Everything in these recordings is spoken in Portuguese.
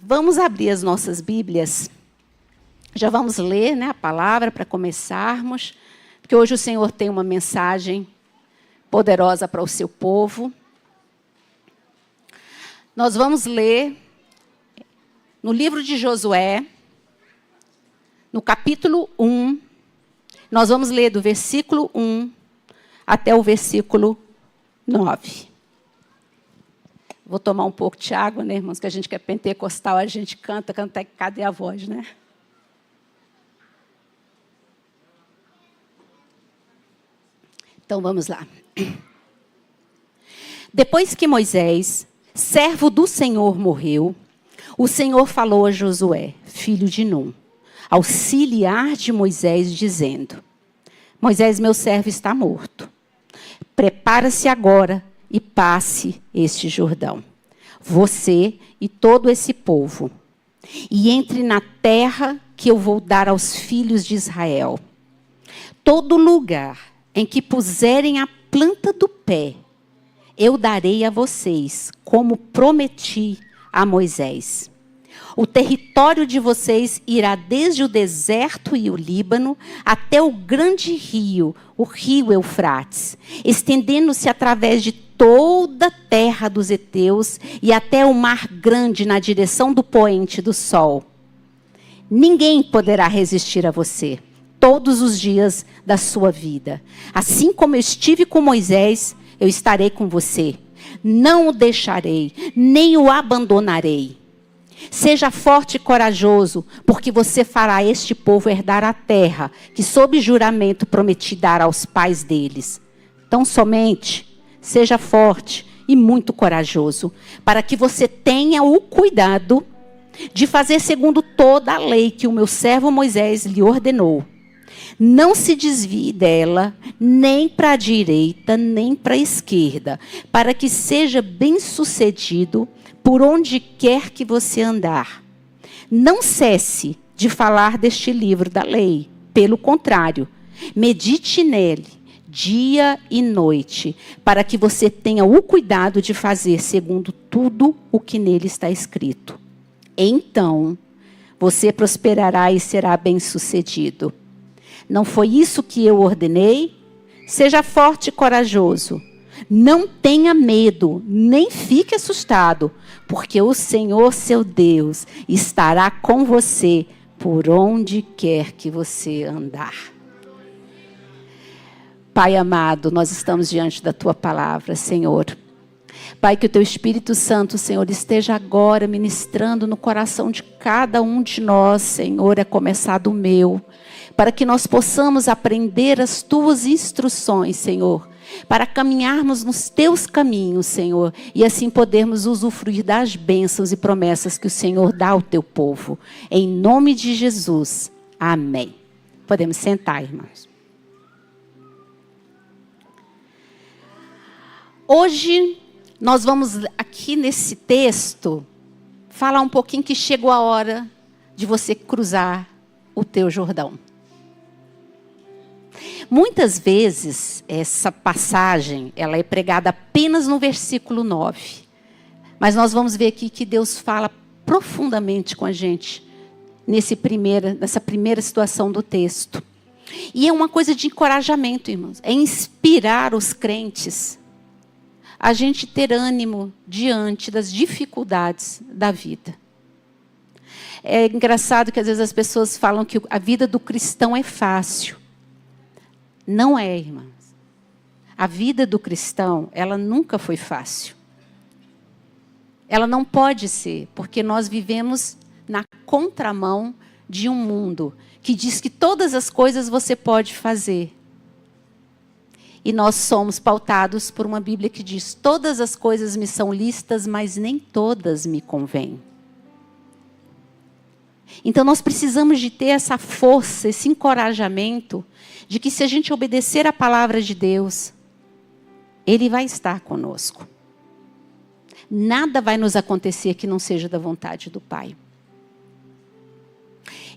Vamos abrir as nossas Bíblias. Já vamos ler, né, a palavra para começarmos, porque hoje o Senhor tem uma mensagem poderosa para o seu povo. Nós vamos ler no livro de Josué, no capítulo 1. Nós vamos ler do versículo 1 até o versículo 9. Vou tomar um pouco de água, né, irmãos? Que a gente que é pentecostal, a gente canta, cadê a voz, né? Então, vamos lá. Depois que Moisés, servo do Senhor, morreu, o Senhor falou a Josué, filho de Num, auxiliar de Moisés, dizendo: Moisés, meu servo, está morto. Prepara-se agora e passe este Jordão, você e todo esse povo, e entre na terra que eu vou dar aos filhos de Israel. Todo lugar em que puserem a planta do pé, eu darei a vocês, como prometi a Moisés. O território de vocês irá desde o deserto e o Líbano até o grande rio, o rio Eufrates, estendendo-se através de toda a terra dos heteus e até o mar grande na direção do poente do sol. Ninguém poderá resistir a você todos os dias da sua vida. Assim como eu estive com Moisés, eu estarei com você. Não o deixarei, nem o abandonarei. Seja forte e corajoso, porque você fará este povo herdar a terra, que sob juramento prometi dar aos pais deles. Tão somente, seja forte e muito corajoso, para que você tenha o cuidado de fazer segundo toda a lei que o meu servo Moisés lhe ordenou. Não se desvie dela, nem para a direita, nem para a esquerda, para que seja bem-sucedido por onde quer que você andar. Não cesse de falar deste livro da lei. Pelo contrário, medite nele dia e noite, para que você tenha o cuidado de fazer segundo tudo o que nele está escrito. Então, você prosperará e será bem-sucedido. Não foi isso que eu ordenei? Seja forte e corajoso. Não tenha medo, nem fique assustado, porque o Senhor, seu Deus, estará com você por onde quer que você andar. Pai amado, nós estamos diante da tua palavra, Senhor. Pai, que o teu Espírito Santo, Senhor, esteja agora ministrando no coração de cada um de nós, Senhor, a começar do meu, para que nós possamos aprender as tuas instruções, Senhor, para caminharmos nos teus caminhos, Senhor, e assim podermos usufruir das bênçãos e promessas que o Senhor dá ao teu povo. Em nome de Jesus. Amém. Podemos sentar, irmãos. Hoje, nós vamos aqui nesse texto falar um pouquinho que chegou a hora de você cruzar o teu Jordão. Muitas vezes, essa passagem, ela é pregada apenas no versículo 9. Mas nós vamos ver aqui que Deus fala profundamente com a gente nessa primeira situação do texto. E é uma coisa de encorajamento, irmãos. É inspirar os crentes a gente ter ânimo diante das dificuldades da vida. É engraçado que às vezes as pessoas falam que a vida do cristão é fácil. Não é, irmãs. A vida do cristão, ela nunca foi fácil. Ela não pode ser, porque nós vivemos na contramão de um mundo que diz que todas as coisas você pode fazer. E nós somos pautados por uma Bíblia que diz: todas as coisas me são lícitas, mas nem todas me convêm. Então nós precisamos de ter essa força, esse encorajamento, de que se a gente obedecer a palavra de Deus, Ele vai estar conosco. Nada vai nos acontecer que não seja da vontade do Pai.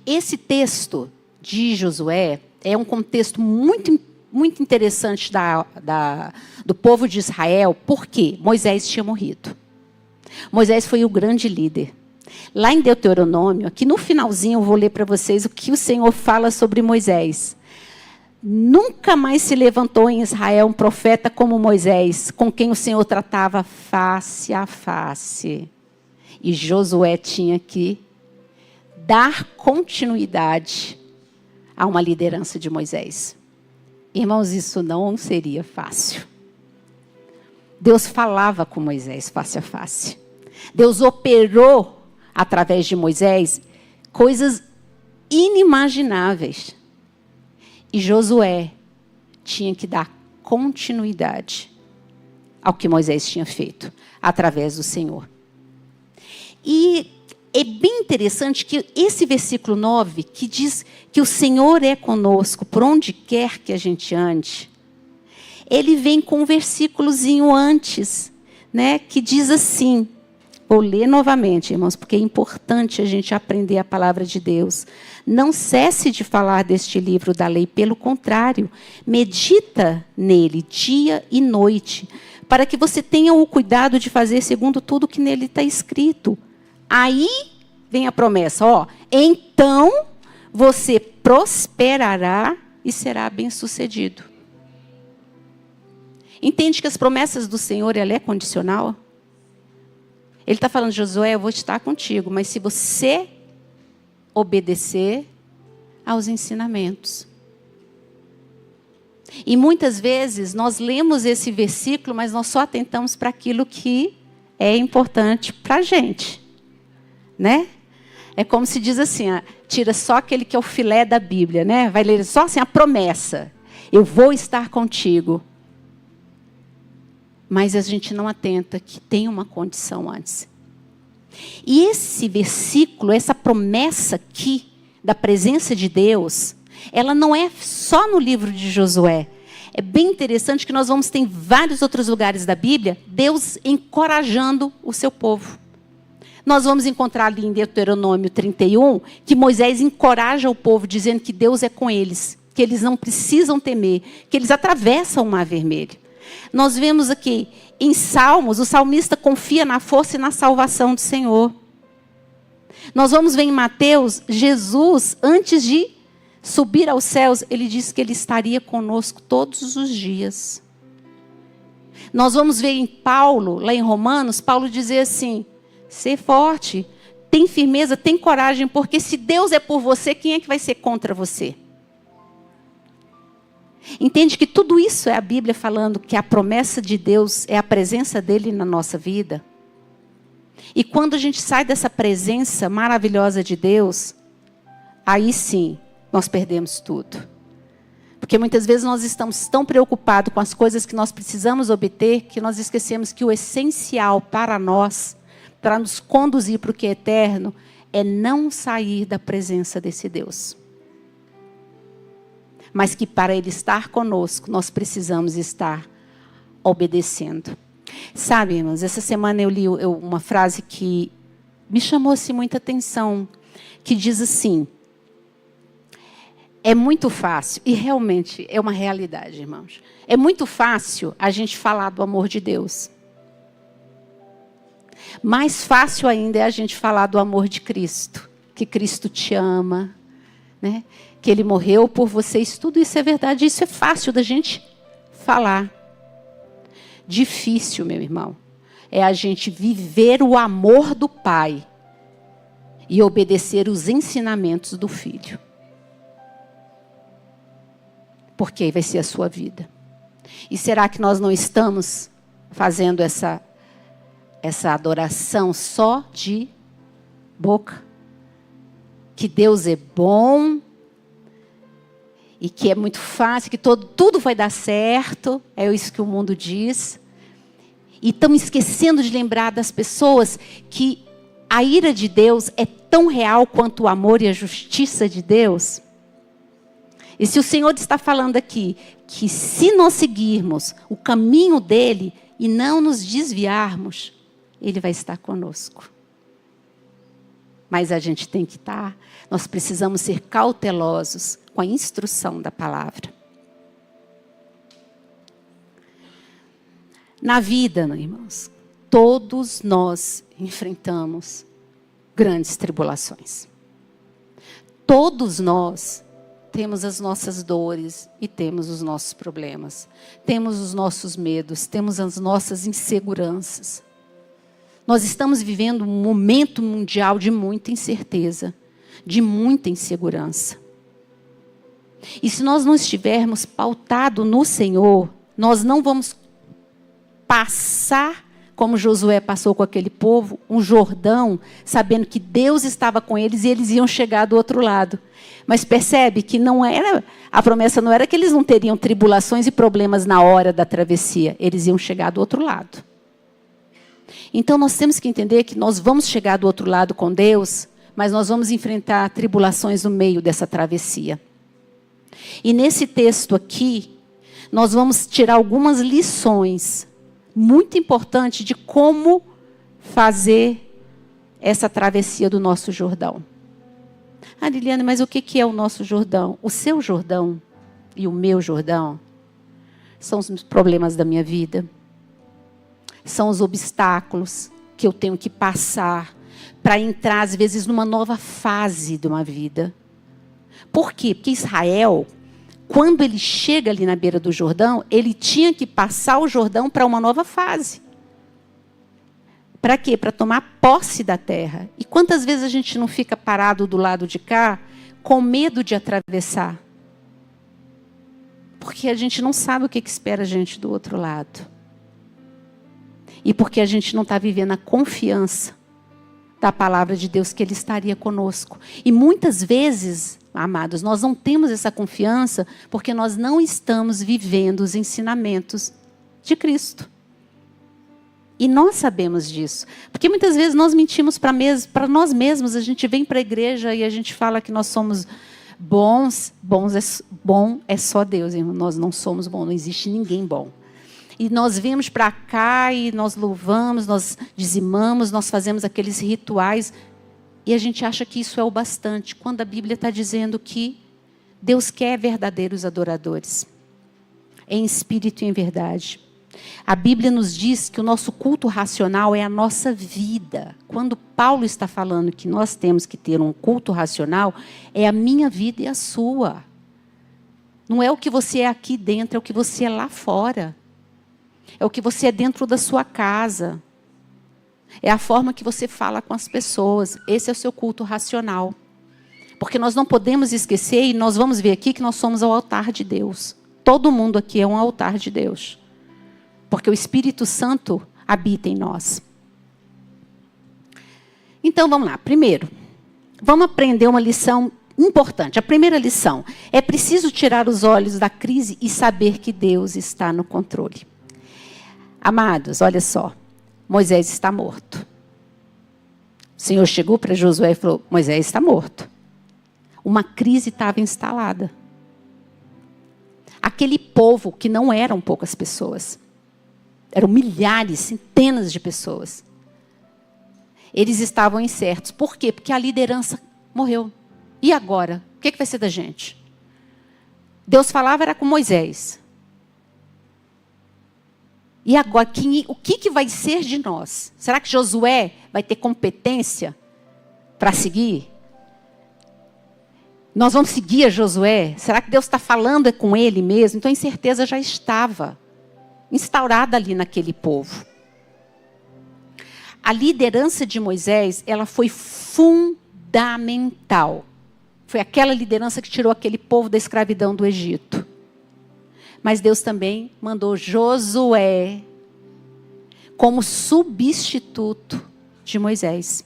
Esse texto de Josué é um contexto muito interessante do povo de Israel, porque Moisés tinha morrido. Moisés foi o grande líder. Lá em Deuteronômio, aqui no finalzinho eu vou ler para vocês o que o Senhor fala sobre Moisés. Nunca mais se levantou em Israel um profeta como Moisés, com quem o Senhor tratava face a face. E Josué tinha que dar continuidade a uma liderança de Moisés. Irmãos, isso não seria fácil. Deus falava com Moisés face a face. Deus operou através de Moisés coisas inimagináveis. E Josué tinha que dar continuidade ao que Moisés tinha feito através do Senhor. E é bem interessante que esse versículo 9, que diz que o Senhor é conosco por onde quer que a gente ande, ele vem com um versículozinho antes, né, que diz assim, vou ler novamente, irmãos, porque é importante a gente aprender a palavra de Deus. Não cesse de falar deste livro da lei, pelo contrário, medita nele dia e noite, para que você tenha o cuidado de fazer segundo tudo que nele está escrito. Aí vem a promessa, ó, então você prosperará e será bem-sucedido. Entende que as promessas do Senhor, ela é condicional? Ele está falando, Josué, eu vou estar contigo, mas se você obedecer aos ensinamentos. E muitas vezes nós lemos esse versículo, mas nós só atentamos para aquilo que é importante para a gente. Né? É como se diz assim, tira só aquele que é o filé da Bíblia, né? Vai ler só assim a promessa. Eu vou estar contigo. Mas a gente não atenta que tem uma condição antes. E esse versículo, essa promessa aqui da presença de Deus, ela não é só no livro de Josué. É bem interessante que nós vamos ter em vários outros lugares da Bíblia, Deus encorajando o seu povo. Nós vamos encontrar ali em Deuteronômio 31, que Moisés encoraja o povo, dizendo que Deus é com eles, que eles não precisam temer, que eles atravessam o Mar Vermelho. Nós vemos aqui, em Salmos, o salmista confia na força e na salvação do Senhor. Nós vamos ver em Mateus, Jesus, antes de subir aos céus, ele disse que ele estaria conosco todos os dias. Nós vamos ver em Paulo, lá em Romanos, Paulo dizer assim, ser forte, tem firmeza, tem coragem, porque se Deus é por você, quem é que vai ser contra você? Entende que tudo isso é a Bíblia falando que a promessa de Deus é a presença dele na nossa vida? E quando a gente sai dessa presença maravilhosa de Deus, aí sim, nós perdemos tudo. Porque muitas vezes nós estamos tão preocupados com as coisas que nós precisamos obter, que nós esquecemos que o essencial para nós, para nos conduzir para o que é eterno, é não sair da presença desse Deus. Mas que para Ele estar conosco, nós precisamos estar obedecendo. Sabe, irmãos, essa semana eu li uma frase que me chamou assim, muita atenção, que diz assim, é muito fácil, e realmente é uma realidade, irmãos, é muito fácil a gente falar do amor de Deus. Mais fácil ainda é a gente falar do amor de Cristo, que Cristo te ama, né? Que Ele morreu por vocês, tudo isso é verdade, isso é fácil da gente falar. Difícil, meu irmão, é a gente viver o amor do Pai e obedecer os ensinamentos do Filho. Porque aí vai ser a sua vida. E será que nós não estamos fazendo essa adoração só de boca? Que Deus é bom e que é muito fácil, que tudo vai dar certo, é isso que o mundo diz. E estamos esquecendo de lembrar das pessoas que a ira de Deus é tão real quanto o amor e a justiça de Deus. E se o Senhor está falando aqui, que se nós seguirmos o caminho dele e não nos desviarmos, Ele vai estar conosco. Mas a gente tem que estar, nós precisamos ser cautelosos com a instrução da palavra. Na vida, irmãos, todos nós enfrentamos grandes tribulações. Todos nós temos as nossas dores e temos os nossos problemas. Temos os nossos medos, temos as nossas inseguranças. Nós estamos vivendo um momento mundial de muita incerteza, de muita insegurança. E se nós não estivermos pautados no Senhor, nós não vamos passar, como Josué passou com aquele povo, um Jordão, sabendo que Deus estava com eles e eles iam chegar do outro lado. Mas percebe que a promessa não era que eles não teriam tribulações e problemas na hora da travessia. Eles iam chegar do outro lado. Então nós temos que entender que nós vamos chegar do outro lado com Deus, mas nós vamos enfrentar tribulações no meio dessa travessia. E nesse texto aqui, nós vamos tirar algumas lições muito importantes de como fazer essa travessia do nosso Jordão. Ah, Liliane, mas o que é o nosso Jordão? O seu Jordão e o meu Jordão são os problemas da minha vida. São os obstáculos que eu tenho que passar para entrar, às vezes, numa nova fase de uma vida. Por quê? Porque Israel, quando ele chega ali na beira do Jordão, ele tinha que passar o Jordão para uma nova fase. Para quê? Para tomar posse da terra. E quantas vezes a gente não fica parado do lado de cá com medo de atravessar? Porque a gente não sabe o que espera a gente do outro lado. E porque a gente não está vivendo a confiança da palavra de Deus que Ele estaria conosco. E muitas vezes, amados, nós não temos essa confiança porque nós não estamos vivendo os ensinamentos de Cristo. E nós sabemos disso. Porque muitas vezes nós mentimos para nós mesmos. A gente vem para a igreja e a gente fala que nós somos bons. Bom é só Deus, irmão. Nós não somos bons, não existe ninguém bom. E nós viemos para cá e nós louvamos, nós dizimamos, nós fazemos aqueles rituais. E a gente acha que isso é o bastante. Quando a Bíblia está dizendo que Deus quer verdadeiros adoradores. Em espírito e em verdade. A Bíblia nos diz que o nosso culto racional é a nossa vida. Quando Paulo está falando que nós temos que ter um culto racional, é a minha vida e a sua. Não é o que você é aqui dentro, é o que você é lá fora. É o que você é dentro da sua casa. É a forma que você fala com as pessoas. Esse é o seu culto racional. Porque nós não podemos esquecer, e nós vamos ver aqui que nós somos o altar de Deus. Todo mundo aqui é um altar de Deus. Porque o Espírito Santo habita em nós. Então, vamos lá. Primeiro, vamos aprender uma lição importante. A primeira lição. É preciso tirar os olhos da crise e saber que Deus está no controle. Amados, olha só. Moisés está morto. O Senhor chegou para Josué e falou, Moisés está morto. Uma crise estava instalada. Aquele povo que não eram poucas pessoas. Eram milhares, centenas de pessoas. Eles estavam incertos. Por quê? Porque a liderança morreu. E agora? O que vai ser da gente? Deus falava era com Moisés. E agora, o que vai ser de nós? Será que Josué vai ter competência para seguir? Nós vamos seguir a Josué? Será que Deus está falando com ele mesmo? Então a incerteza já estava instaurada ali naquele povo. A liderança de Moisés, ela foi fundamental. Foi aquela liderança que tirou aquele povo da escravidão do Egito. Mas Deus também mandou Josué como substituto de Moisés.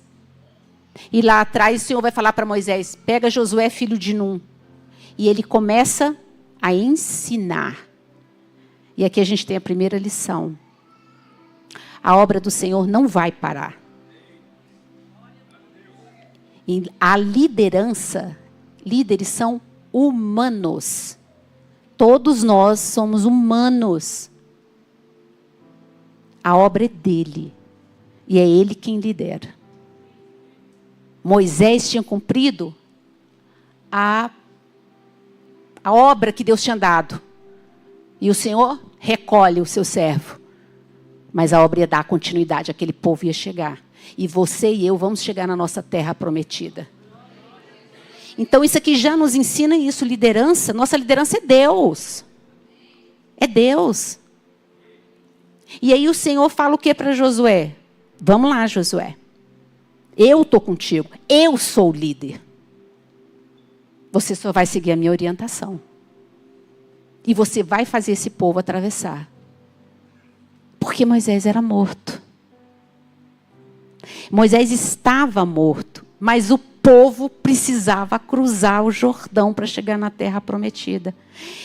E lá atrás o Senhor vai falar para Moisés, pega Josué, filho de Num. E ele começa a ensinar. E aqui a gente tem a primeira lição. A obra do Senhor não vai parar. E a liderança, líderes são humanos. Todos nós somos humanos. A obra é dele. E é ele quem lidera. Moisés tinha cumprido a obra que Deus tinha dado. E o Senhor recolhe o seu servo. Mas a obra ia dar continuidade, aquele povo ia chegar. E você e eu vamos chegar na nossa terra prometida. Então isso aqui já nos ensina isso, liderança. Nossa liderança é Deus. É Deus. E aí o Senhor fala o que para Josué? Vamos lá, Josué. Eu estou contigo. Eu sou o líder. Você só vai seguir a minha orientação. E você vai fazer esse povo atravessar. Porque Moisés era morto. Moisés estava morto. Mas o povo precisava cruzar o Jordão para chegar na terra prometida.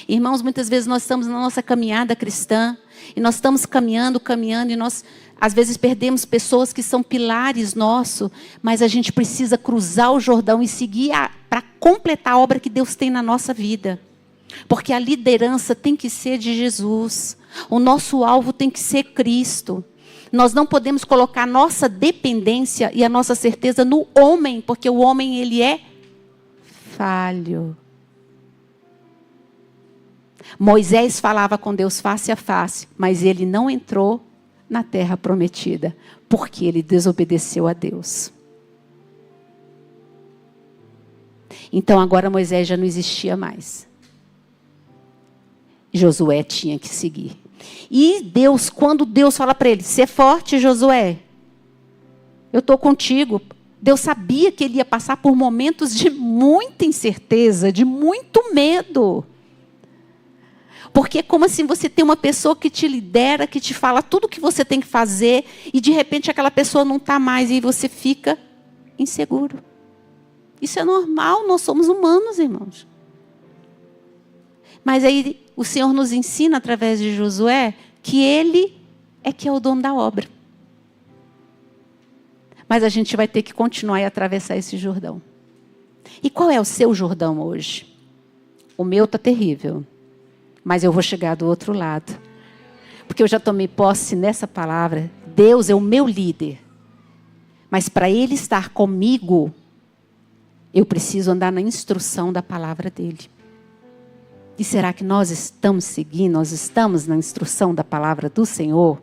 Irmãos, muitas vezes nós estamos na nossa caminhada cristã. E nós estamos caminhando, e nós às vezes perdemos pessoas que são pilares nossos, mas a gente precisa cruzar o Jordão e seguir para completar a obra que Deus tem na nossa vida. Porque a liderança tem que ser de Jesus. O nosso alvo tem que ser Cristo. Nós não podemos colocar a nossa dependência e a nossa certeza no homem, porque o homem ele é falho. Moisés falava com Deus face a face, mas ele não entrou na terra prometida, porque ele desobedeceu a Deus. Então agora Moisés já não existia mais. Josué tinha que seguir. E Deus, quando Deus fala para ele, ser forte, Josué, eu estou contigo. Deus sabia que ele ia passar por momentos de muita incerteza, de muito medo. Porque é como assim você tem uma pessoa que te lidera, que te fala tudo o que você tem que fazer, e de repente aquela pessoa não está mais, e você fica inseguro. Isso é normal, nós somos humanos, irmãos. Mas aí o Senhor nos ensina através de Josué que Ele é que é o dono da obra. Mas a gente vai ter que continuar e atravessar esse Jordão. E qual é o seu Jordão hoje? O meu está terrível. Mas eu vou chegar do outro lado. Porque eu já tomei posse nessa palavra. Deus é o meu líder. Mas para Ele estar comigo, eu preciso andar na instrução da palavra dEle. E será que nós estamos seguindo, nós estamos na instrução da palavra do Senhor?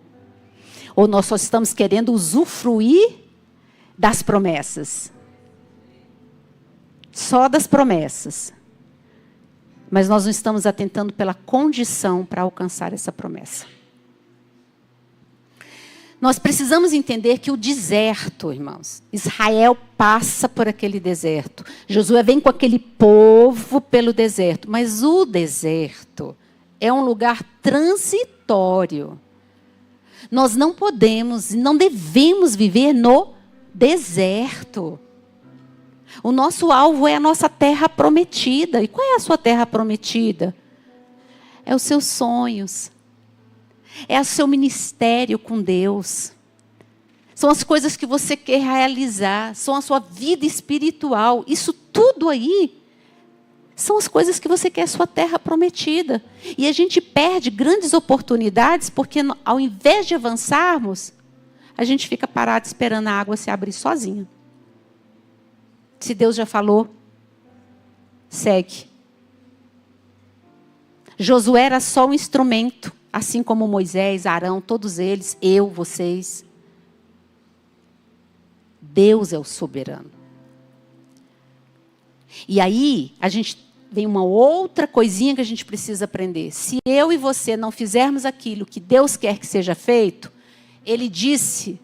Ou nós só estamos querendo usufruir das promessas? Só das promessas. Mas nós não estamos atentando pela condição para alcançar essa promessa. Nós precisamos entender que o deserto, irmãos, Israel passa por aquele deserto. Josué vem com aquele povo pelo deserto. Mas o deserto é um lugar transitório. Nós não podemos e não devemos viver no deserto. O nosso alvo é a nossa terra prometida. E qual é a sua terra prometida? É os seus sonhos. É o seu ministério com Deus. São as coisas que você quer realizar. São a sua vida espiritual. Isso tudo aí são as coisas que você quer, a sua terra prometida. E a gente perde grandes oportunidades porque ao invés de avançarmos, a gente fica parado esperando a água se abrir sozinha. Se Deus já falou, segue. Josué era só um instrumento, assim como Moisés, Arão, todos eles, eu, vocês. Deus é o soberano. E aí, a gente vem uma outra coisinha que a gente precisa aprender. Se eu e você não fizermos aquilo que Deus quer que seja feito, Ele disse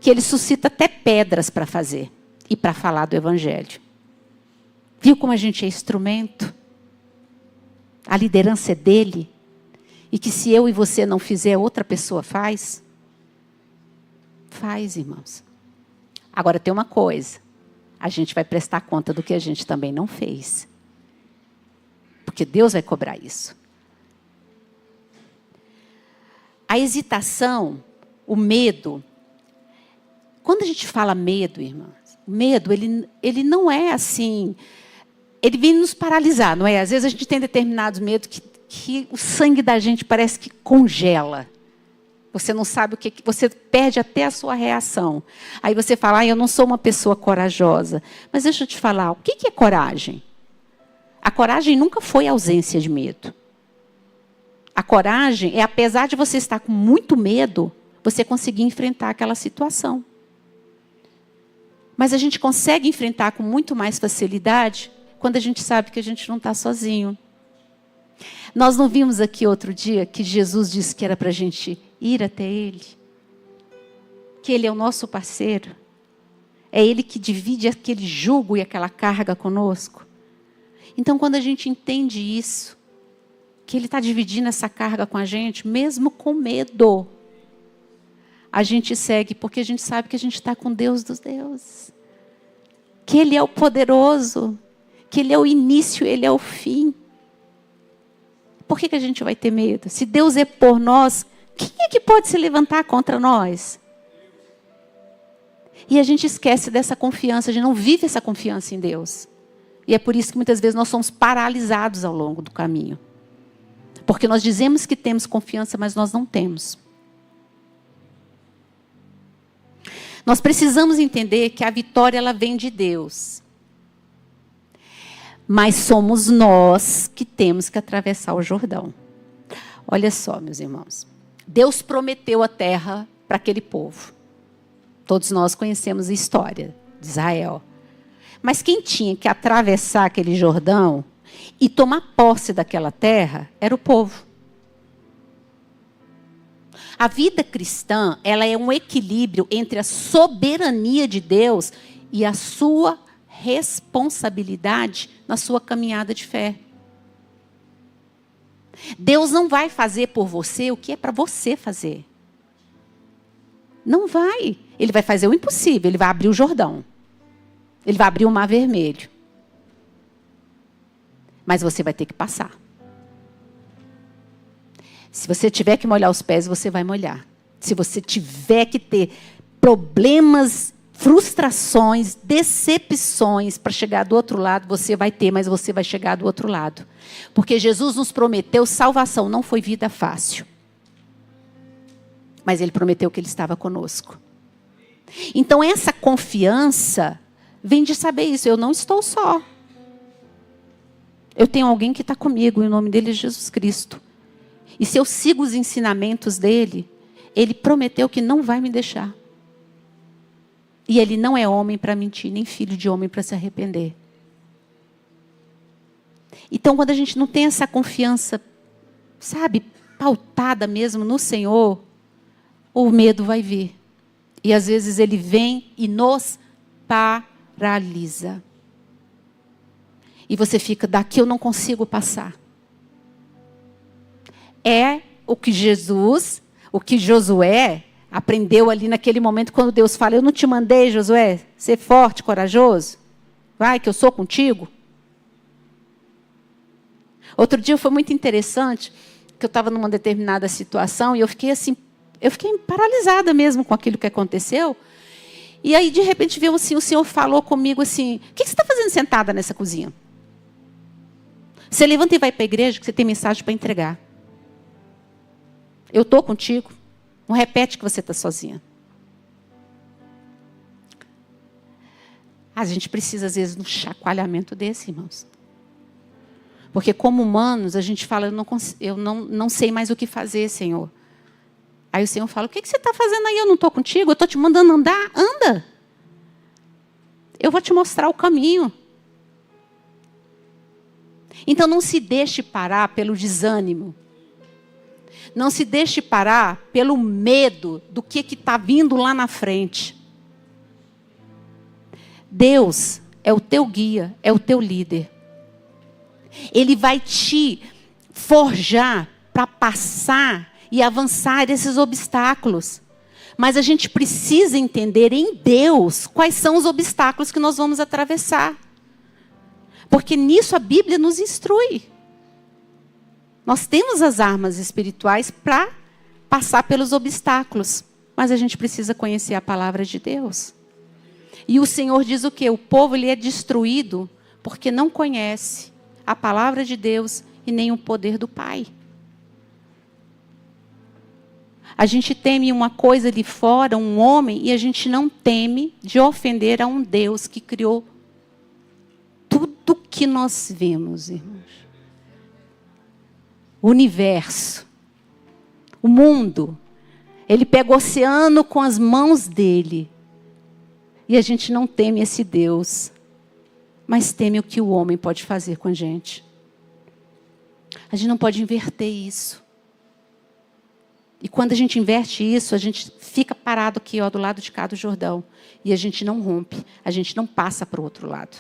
que Ele suscita até pedras para fazer. E para falar do Evangelho. Viu como a gente é instrumento? A liderança é dele. E que se eu e você não fizer, outra pessoa faz? Faz, irmãos. Agora tem uma coisa. A gente vai prestar conta do que a gente também não fez. Porque Deus vai cobrar isso. A hesitação, o medo. Quando a gente fala medo, irmãos, medo, ele não é assim, ele vem nos paralisar, não é? Às vezes a gente tem determinados medos que o sangue da gente parece que congela. Você não sabe o que, você perde até a sua reação. Aí você fala, eu não sou uma pessoa corajosa. Mas deixa eu te falar, o que é coragem? A coragem nunca foi ausência de medo. A coragem é, apesar de você estar com muito medo, você conseguir enfrentar aquela situação. Mas a gente consegue enfrentar com muito mais facilidade quando a gente sabe que a gente não está sozinho. Nós não vimos aqui outro dia que Jesus disse que era para a gente ir até Ele? Que Ele é o nosso parceiro? É Ele que divide aquele jugo e aquela carga conosco? Então, quando a gente entende isso, que Ele está dividindo essa carga com a gente, mesmo com medo, a gente segue, porque a gente sabe que a gente está com Deus dos deuses. Que Ele é o poderoso, que Ele é o início, Ele é o fim. Por que a gente vai ter medo? Se Deus é por nós, quem é que pode se levantar contra nós? E a gente esquece dessa confiança, a gente não vive essa confiança em Deus. E é por isso que muitas vezes nós somos paralisados ao longo do caminho. Porque nós dizemos que temos confiança, mas nós não temos. Nós precisamos entender que a vitória ela vem de Deus. Mas somos nós que temos que atravessar o Jordão. Olha só, meus irmãos. Deus prometeu a terra para aquele povo. Todos nós conhecemos a história de Israel. Mas quem tinha que atravessar aquele Jordão e tomar posse daquela terra era o povo. A vida cristã, ela é um equilíbrio entre a soberania de Deus e a sua responsabilidade na sua caminhada de fé. Deus não vai fazer por você o que é para você fazer. Não vai. Ele vai fazer o impossível, ele vai abrir o Jordão. Ele vai abrir o Mar Vermelho. Mas você vai ter que passar. Se você tiver que molhar os pés, você vai molhar. Se você tiver que ter problemas, frustrações, decepções para chegar do outro lado, você vai ter, mas você vai chegar do outro lado. Porque Jesus nos prometeu salvação, não foi vida fácil. Mas Ele prometeu que Ele estava conosco. Então essa confiança vem de saber isso. Eu não estou só. Eu tenho alguém que está comigo, e o nome dele é Jesus Cristo. E se eu sigo os ensinamentos dele, Ele prometeu que não vai me deixar. E Ele não é homem para mentir, nem filho de homem para se arrepender. Então, quando a gente não tem essa confiança, sabe, pautada mesmo no Senhor, o medo vai vir. E às vezes ele vem e nos paralisa. E você fica, daqui eu não consigo passar. É o que Josué aprendeu ali naquele momento, quando Deus fala, eu não te mandei, Josué, ser forte, corajoso? Vai, que eu sou contigo. Outro dia foi muito interessante, que eu estava numa determinada situação, e eu fiquei assim, paralisada mesmo com aquilo que aconteceu. E aí, de repente, veio assim, o Senhor falou comigo assim, o que você está fazendo sentada nessa cozinha? Você levanta e vai para a igreja, que você tem mensagem para entregar. Eu estou contigo. Não repete que você está sozinha. A gente precisa, às vezes, de um chacoalhamento desse, irmãos. Porque, como humanos, a gente fala, eu não sei mais o que fazer, Senhor. Aí o Senhor fala, o que você está fazendo aí? Eu não estou contigo, eu estou te mandando andar. Anda. Eu vou te mostrar o caminho. Então, não se deixe parar pelo desânimo. Não se deixe parar pelo medo do que está vindo lá na frente. Deus é o teu guia, é o teu líder. Ele vai te forjar para passar e avançar esses obstáculos. Mas a gente precisa entender em Deus quais são os obstáculos que nós vamos atravessar. Porque nisso a Bíblia nos instrui. Nós temos as armas espirituais para passar pelos obstáculos. Mas a gente precisa conhecer a palavra de Deus. E o Senhor diz o quê? O povo ele é destruído porque não conhece a palavra de Deus e nem o poder do Pai. A gente teme uma coisa ali fora, um homem, e a gente não teme de ofender a um Deus que criou tudo que nós vemos, irmãos. O universo, o mundo. Ele pega o oceano com as mãos dele. E a gente não teme esse Deus, mas teme o que o homem pode fazer com a gente. A gente não pode inverter isso. E quando a gente inverte isso, a gente fica parado aqui, ó, do lado de cá do Jordão. E a gente não rompe, a gente não passa para o outro lado.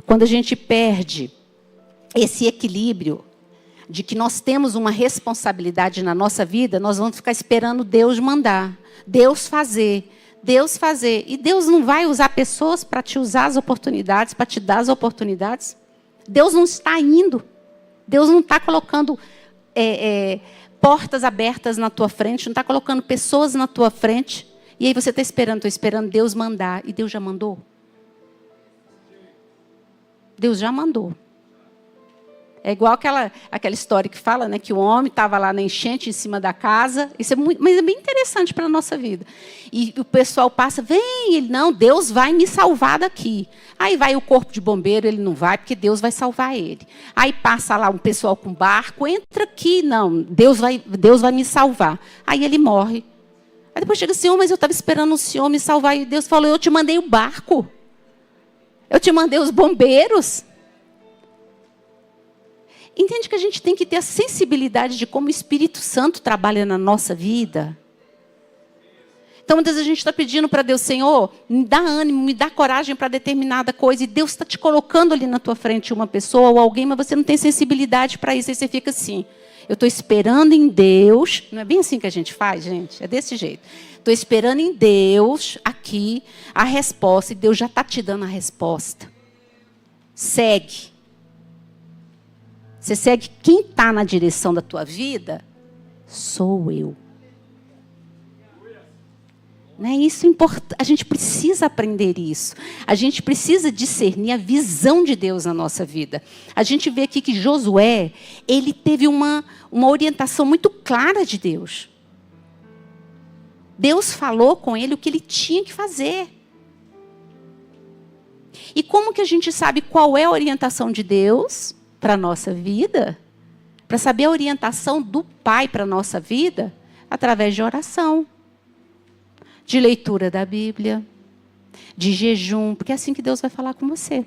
Quando a gente perde esse equilíbrio de que nós temos uma responsabilidade na nossa vida, nós vamos ficar esperando Deus mandar, Deus fazer. E Deus não vai usar pessoas para te usar as oportunidades, para te dar as oportunidades. Deus não está indo. Deus não está colocando portas abertas na tua frente, não está colocando pessoas na tua frente. E aí você está esperando, estou esperando Deus mandar. E Deus já mandou? Deus já mandou. É igual aquela história que fala, né, que o homem estava lá na enchente em cima da casa. Isso é mas é bem interessante para a nossa vida. E o pessoal passa, vem, ele, não, Deus vai me salvar daqui. Aí vai o corpo de bombeiro, ele não vai, porque Deus vai salvar ele. Aí passa lá um pessoal com barco, entra aqui, não, Deus vai me salvar. Aí ele morre. Aí depois chega assim, mas eu estava esperando o Senhor me salvar. E Deus falou, eu te mandei o barco. Eu te mandei os bombeiros. Entende que a gente tem que ter a sensibilidade de como o Espírito Santo trabalha na nossa vida? Então, muitas vezes a gente está pedindo para Deus, Senhor, me dá ânimo, me dá coragem para determinada coisa. E Deus está te colocando ali na tua frente uma pessoa ou alguém, mas você não tem sensibilidade para isso. Aí você fica assim, eu estou esperando em Deus. Não é bem assim que a gente faz, gente? É desse jeito. Estou esperando em Deus, aqui, a resposta. E Deus já está te dando a resposta. Segue. Você segue quem está na direção da tua vida? Sou eu. Não é isso importante? A gente precisa aprender isso. A gente precisa discernir a visão de Deus na nossa vida. A gente vê aqui que Josué, ele teve uma orientação muito clara de Deus. Deus falou com ele o que ele tinha que fazer. E como que a gente sabe qual é a orientação de Deus para a nossa vida? Para saber a orientação do Pai para a nossa vida? Através de oração, de leitura da Bíblia, de jejum, porque é assim que Deus vai falar com você.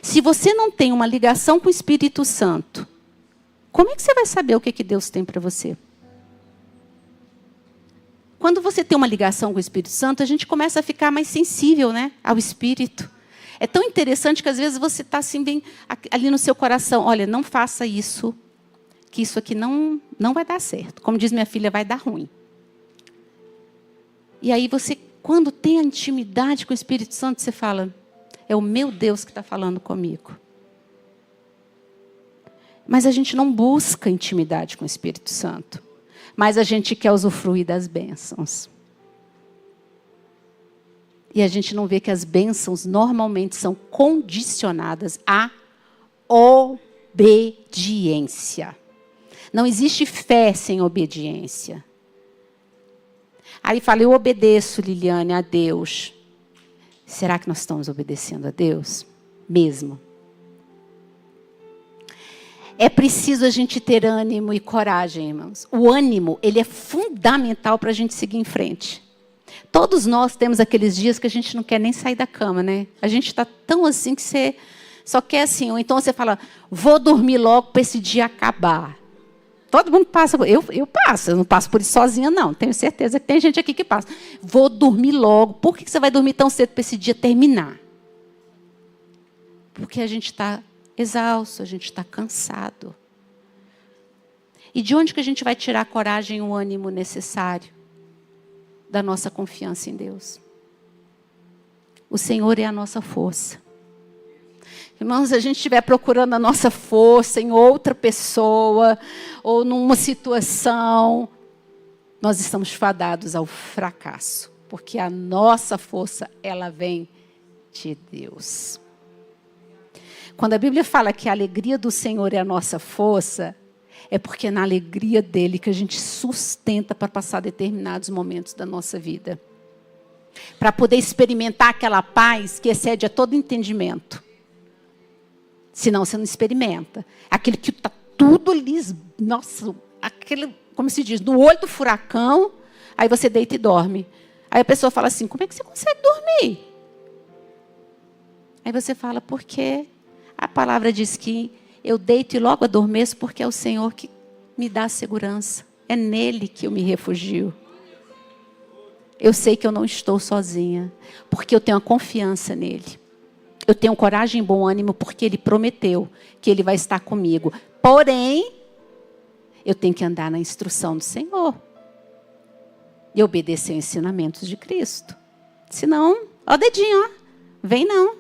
Se você não tem uma ligação com o Espírito Santo, como é que você vai saber o que Deus tem para você? Quando você tem uma ligação com o Espírito Santo, a gente começa a ficar mais sensível, né, ao Espírito. É tão interessante que às vezes você está assim bem ali no seu coração, olha, não faça isso, que isso aqui não vai dar certo. Como diz minha filha, vai dar ruim. E aí você, quando tem a intimidade com o Espírito Santo, você fala, é o meu Deus que está falando comigo. Mas a gente não busca intimidade com o Espírito Santo. Mas a gente quer usufruir das bênçãos. E a gente não vê que as bênçãos normalmente são condicionadas à obediência. Não existe fé sem obediência. Aí fala, eu obedeço, Liliane, a Deus. Será que nós estamos obedecendo a Deus? Mesmo. É preciso a gente ter ânimo e coragem, irmãos. O ânimo, ele é fundamental para a gente seguir em frente. Todos nós temos aqueles dias que a gente não quer nem sair da cama, né? A gente está tão assim que você só quer assim. Ou então você fala, vou dormir logo para esse dia acabar. Todo mundo passa. Eu passo, eu não passo por isso sozinha, não. Tenho certeza que tem gente aqui que passa. Vou dormir logo. Por que você vai dormir tão cedo para esse dia terminar? Porque a gente está exausto, a gente está cansado. E de onde que a gente vai tirar a coragem e o ânimo necessário? Da nossa confiança em Deus. O Senhor é a nossa força. Irmãos, se a gente estiver procurando a nossa força em outra pessoa, ou numa situação, nós estamos fadados ao fracasso. Porque a nossa força, ela vem de Deus. Quando a Bíblia fala que a alegria do Senhor é a nossa força, é porque é na alegria dele que a gente sustenta para passar determinados momentos da nossa vida. Para poder experimentar aquela paz que excede a todo entendimento. Senão você não experimenta. Aquele que está tudo ali, nossa, aquele, como se diz, no olho do furacão, Aí você deita e dorme. Aí a pessoa fala assim, como é que você consegue dormir? Aí você fala, porque a palavra diz que eu deito e logo adormeço porque é o Senhor que me dá segurança. É nele que eu me refugio. Eu sei que eu não estou sozinha, porque eu tenho a confiança nele. Eu tenho coragem e bom ânimo porque ele prometeu que ele vai estar comigo. Porém, eu tenho que andar na instrução do Senhor. E obedecer aos ensinamentos de Cristo. Senão, ó o dedinho, ó. Vem não.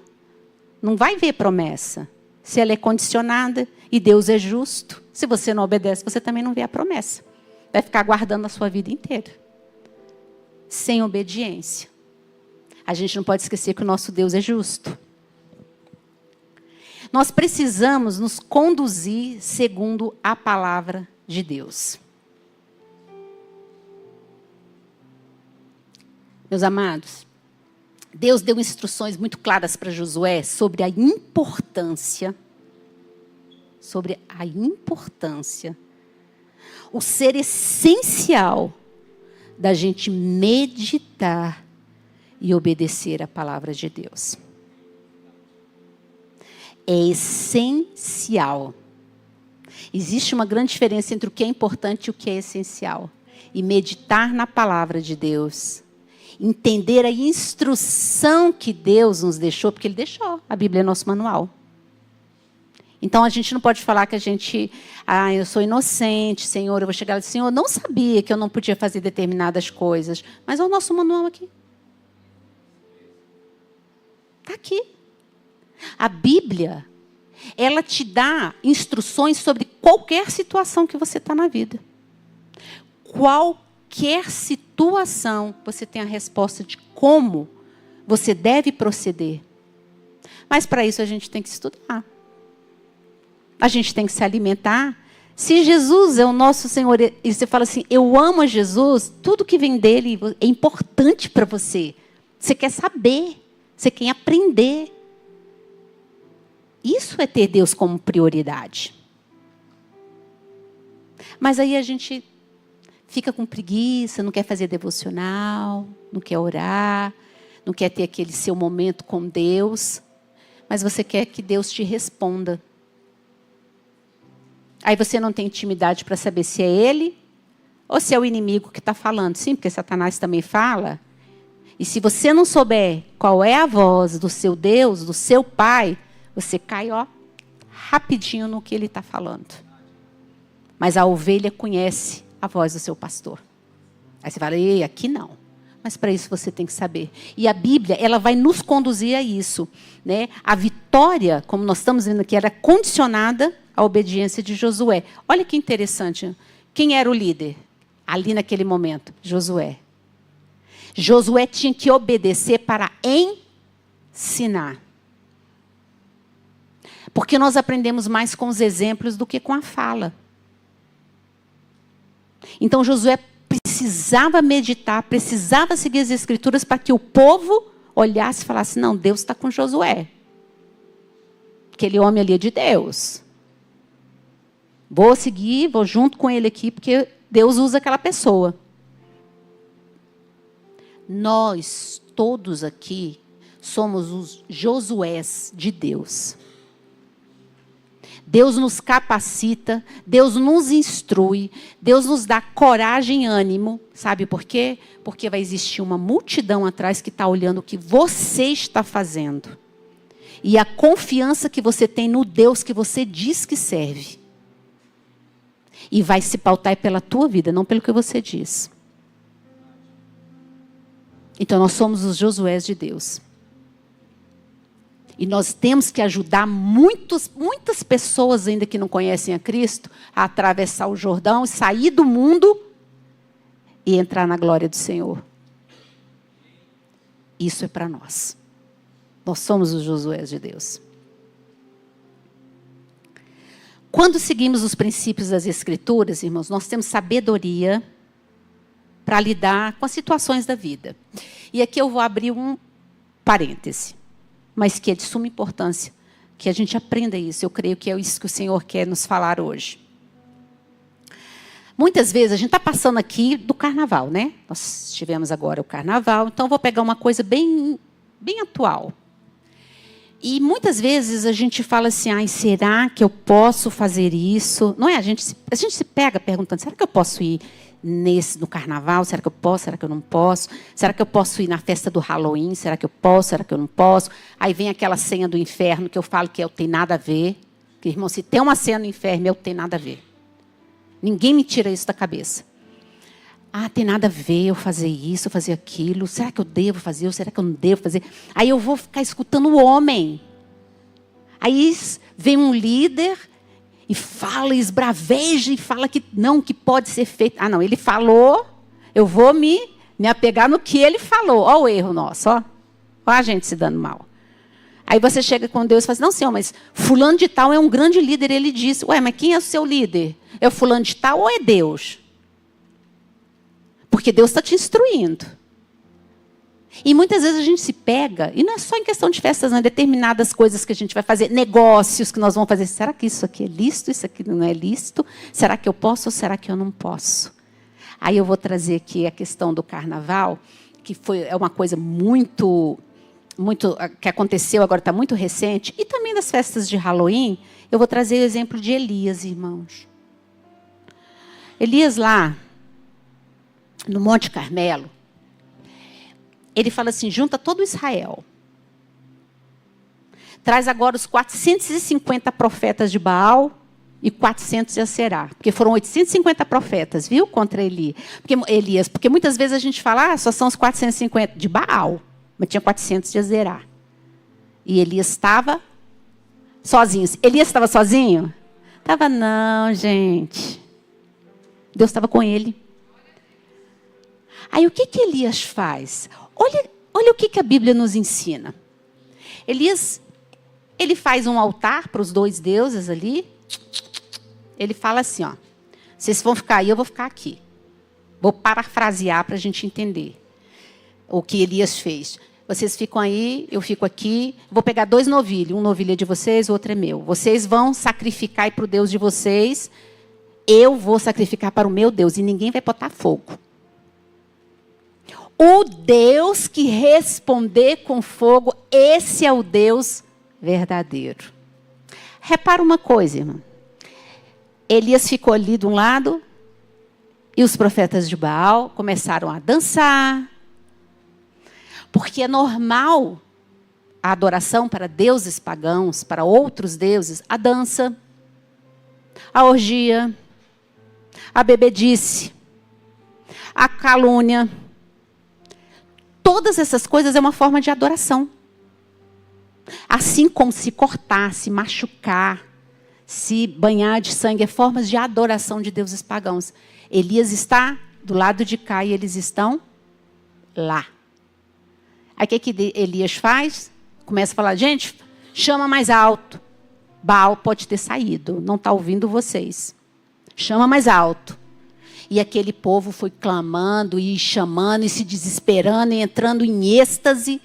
Não vai ver promessa. Se ela é condicionada e Deus é justo, se você não obedece, você também não vê a promessa. Vai ficar aguardando a sua vida inteira. Sem obediência. A gente não pode esquecer que o nosso Deus é justo. Nós precisamos nos conduzir segundo a palavra de Deus. Meus amados, Deus deu instruções muito claras para Josué sobre a importância, o ser essencial da gente meditar e obedecer a palavra de Deus. É essencial. Existe uma grande diferença entre o que é importante e o que é essencial. E meditar na palavra de Deus, entender a instrução que Deus nos deixou, porque Ele deixou, a Bíblia é nosso manual. Então a gente não pode falar que a gente, eu sou inocente, Senhor, eu vou chegar e dizer, Senhor, eu não sabia que eu não podia fazer determinadas coisas, mas é o nosso manual aqui. Está aqui. A Bíblia, ela te dá instruções sobre qualquer situação que você está na vida. Qualquer situação, você tem a resposta de como você deve proceder. Mas para isso a gente tem que estudar. A gente tem que se alimentar. Se Jesus é o nosso Senhor, e você fala assim, eu amo a Jesus, tudo que vem dele é importante para você. Você quer saber, você quer aprender. Isso é ter Deus como prioridade. Mas aí a gente fica com preguiça, não quer fazer devocional, não quer orar, não quer ter aquele seu momento com Deus, mas você quer que Deus te responda. Aí você não tem intimidade para saber se é Ele ou se é o inimigo que está falando. Sim, porque Satanás também fala. E se você não souber qual é a voz do seu Deus, do seu Pai, você cai, rapidinho no que ele está falando. Mas a ovelha conhece a voz do seu pastor. Aí você fala, ei, aqui não. Mas para isso você tem que saber. E a Bíblia, ela vai nos conduzir a isso. Né? A vitória, como nós estamos vendo aqui, era condicionada à obediência de Josué. Olha que interessante. Quem era o líder ali naquele momento? Josué. Josué tinha que obedecer para ensinar. Porque nós aprendemos mais com os exemplos do que com a fala. Então Josué precisava meditar, precisava seguir as Escrituras para que o povo olhasse e falasse, não, Deus está com Josué. Aquele homem ali é de Deus. Vou seguir, vou junto com ele aqui, porque Deus usa aquela pessoa. Nós, todos aqui, somos os Josués de Deus. Deus nos capacita, Deus nos instrui, Deus nos dá coragem e ânimo. Sabe por quê? Porque vai existir uma multidão atrás que está olhando o que você está fazendo. E a confiança que você tem no Deus que você diz que serve. E vai se pautar pela tua vida, não pelo que você diz. Então nós somos os Josués de Deus. E nós temos que ajudar muitas pessoas ainda que não conhecem a Cristo a atravessar o Jordão, sair do mundo e entrar na glória do Senhor. Isso é para nós. Nós somos os Josués de Deus. Quando seguimos os princípios das Escrituras, irmãos, nós temos sabedoria para lidar com as situações da vida. E aqui eu vou abrir um parêntese, mas que é de suma importância, que a gente aprenda isso. Eu creio que é isso que o Senhor quer nos falar hoje. Muitas vezes, a gente está passando aqui do carnaval, né? Nós tivemos agora o carnaval, então eu vou pegar uma coisa bem, bem atual. E muitas vezes a gente fala assim, ai, será que eu posso fazer isso? Não é? A gente se pega perguntando, será que eu posso ir no carnaval? Será que eu posso? Será que eu não posso? Será que eu posso ir na festa do Halloween? Será que eu posso? Será que eu não posso? Aí vem aquela senha do inferno que eu falo que eu tenho nada a ver. Que, irmão, se tem uma senha no inferno, eu tenho nada a ver. Ninguém me tira isso da cabeça. Ah, tem nada a ver eu fazer isso, fazer aquilo. Será que eu devo fazer? Ou será que eu não devo fazer? Aí eu vou ficar escutando o homem. Aí vem um líder e fala, esbraveja e fala que não, que pode ser feito. Ah, não, ele falou, eu vou me apegar no que ele falou. Olha o erro nosso, ó. Olha a gente se dando mal. Aí você chega com Deus e fala assim, não, Senhor, mas fulano de tal é um grande líder. Ele disse, ué, mas quem é o seu líder? É o fulano de tal ou é Deus? Porque Deus está te instruindo. E muitas vezes a gente se pega, e não é só em questão de festas, não, é determinadas coisas que a gente vai fazer, negócios que nós vamos fazer. Será que isso aqui é lícito, isso aqui não é lícito? Será que eu posso ou será que eu não posso? Aí eu vou trazer aqui a questão do carnaval, que é uma coisa muito, que aconteceu, agora está muito recente, e também das festas de Halloween. Eu vou trazer o exemplo de Elias, irmãos. Elias lá, no Monte Carmelo, ele fala assim, junta todo Israel. Traz agora os 450 profetas de Baal e 400 de Aserá. Porque foram 850 profetas, viu? Contra Elias. Porque muitas vezes a gente fala, só são os 450 de Baal. Mas tinha 400 de Aserá. E Elias estava sozinho. Elias estava sozinho? Estava não, gente. Deus estava com ele. Aí o que Elias faz? Olha o que a Bíblia nos ensina. Elias, ele faz um altar para os dois deuses ali. Ele fala assim, ó, vocês vão ficar aí, eu vou ficar aqui. Vou parafrasear para a gente entender o que Elias fez. Vocês ficam aí, eu fico aqui. Vou pegar 2 novilhos. Um novilho é de vocês, o outro é meu. Vocês vão sacrificar para o Deus de vocês. Eu vou sacrificar para o meu Deus. E ninguém vai botar fogo. O Deus que responder com fogo, esse é o Deus verdadeiro. Repara uma coisa, irmão. Elias ficou ali de um lado e os profetas de Baal começaram a dançar. Porque é normal a adoração para deuses pagãos, para outros deuses, a dança, a orgia, a bebedice, a calúnia. Todas essas coisas é uma forma de adoração. Assim como se cortar, se machucar, se banhar de sangue, é formas de adoração de deuses pagãos. Elias está do lado de cá e eles estão lá. Aí o que Elias faz? Começa a falar, gente, chama mais alto. Baal pode ter saído, não está ouvindo vocês. Chama mais alto. E aquele povo foi clamando e chamando e se desesperando e entrando em êxtase,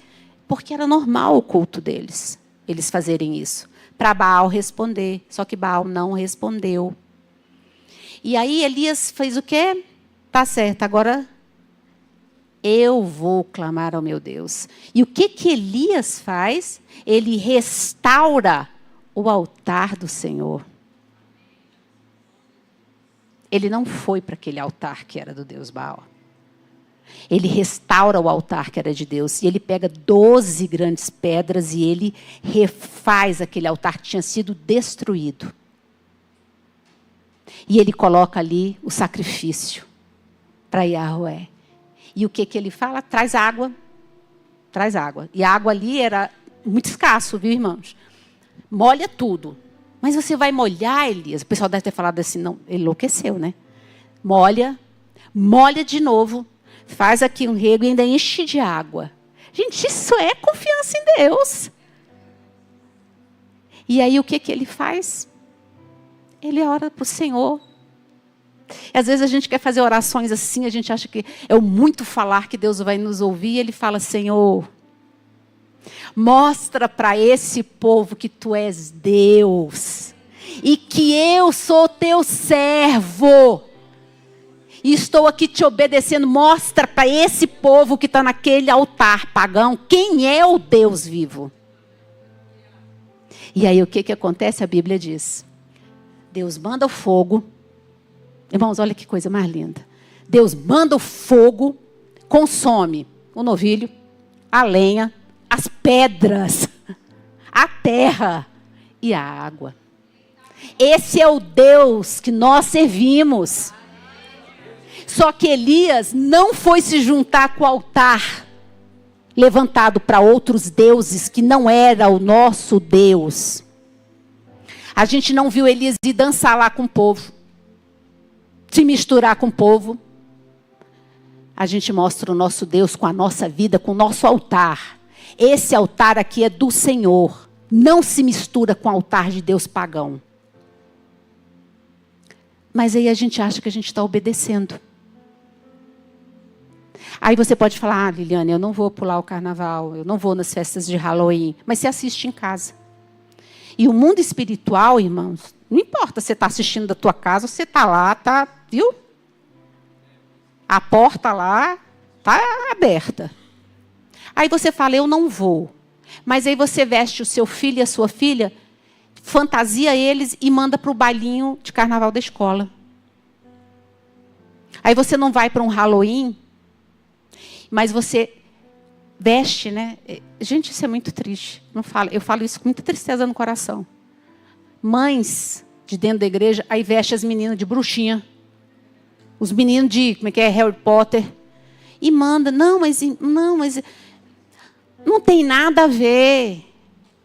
porque era normal o culto deles, eles fazerem isso. Para Baal responder, só que Baal não respondeu. E aí Elias fez o quê? Tá certo, agora eu vou clamar ao meu Deus. E o que Elias faz? Ele restaura o altar do Senhor. Ele não foi para aquele altar que era do Deus Baal. Ele restaura o altar que era de Deus. E ele pega 12 grandes pedras e ele refaz aquele altar que tinha sido destruído. E ele coloca ali o sacrifício para Yahweh. E o que ele fala? Traz água. Traz água. E a água ali era muito escasso, viu, irmãos? Molha tudo. Mas você vai molhar, Elias? O pessoal deve ter falado assim, não, ele enlouqueceu, né? Molha de novo, faz aqui um rego e ainda enche de água. Gente, isso é confiança em Deus. E aí o que ele faz? Ele ora para o Senhor. E às vezes a gente quer fazer orações assim, a gente acha que é o muito falar que Deus vai nos ouvir. E ele fala, Senhor, mostra para esse povo que tu és Deus. E que eu sou teu servo. E estou aqui te obedecendo. Mostra para esse povo que está naquele altar pagão quem é o Deus vivo. E aí o que acontece? A Bíblia diz. Deus manda o fogo. Irmãos, olha que coisa mais linda. Deus manda o fogo, consome o novilho, a lenha, as pedras, a terra e a água. Esse é o Deus que nós servimos. Só que Elias não foi se juntar com o altar levantado para outros deuses, que não era o nosso Deus. A gente não viu Elias ir dançar lá com o povo, se misturar com o povo. A gente mostra o nosso Deus com a nossa vida, com o nosso altar. Esse altar aqui é do Senhor. Não se mistura com o altar de Deus pagão. Mas aí a gente acha que a gente está obedecendo. Aí você pode falar, ah, Liliane, eu não vou pular o carnaval, eu não vou nas festas de Halloween. Mas você assiste em casa. E o mundo espiritual, irmãos, não importa se você está assistindo da tua casa, você está lá, tá, viu? A porta lá está aberta. Aí você fala, eu não vou. Mas aí você veste o seu filho e a sua filha, fantasia eles e manda para o bailinho de carnaval da escola. Aí você não vai para um Halloween, mas você veste, né? Gente, isso é muito triste. Não falo, eu falo isso com muita tristeza no coração. Mães de dentro da igreja, aí veste as meninas de bruxinha. Os meninos de, como é que é, Harry Potter. E manda, não, mas não tem nada a ver.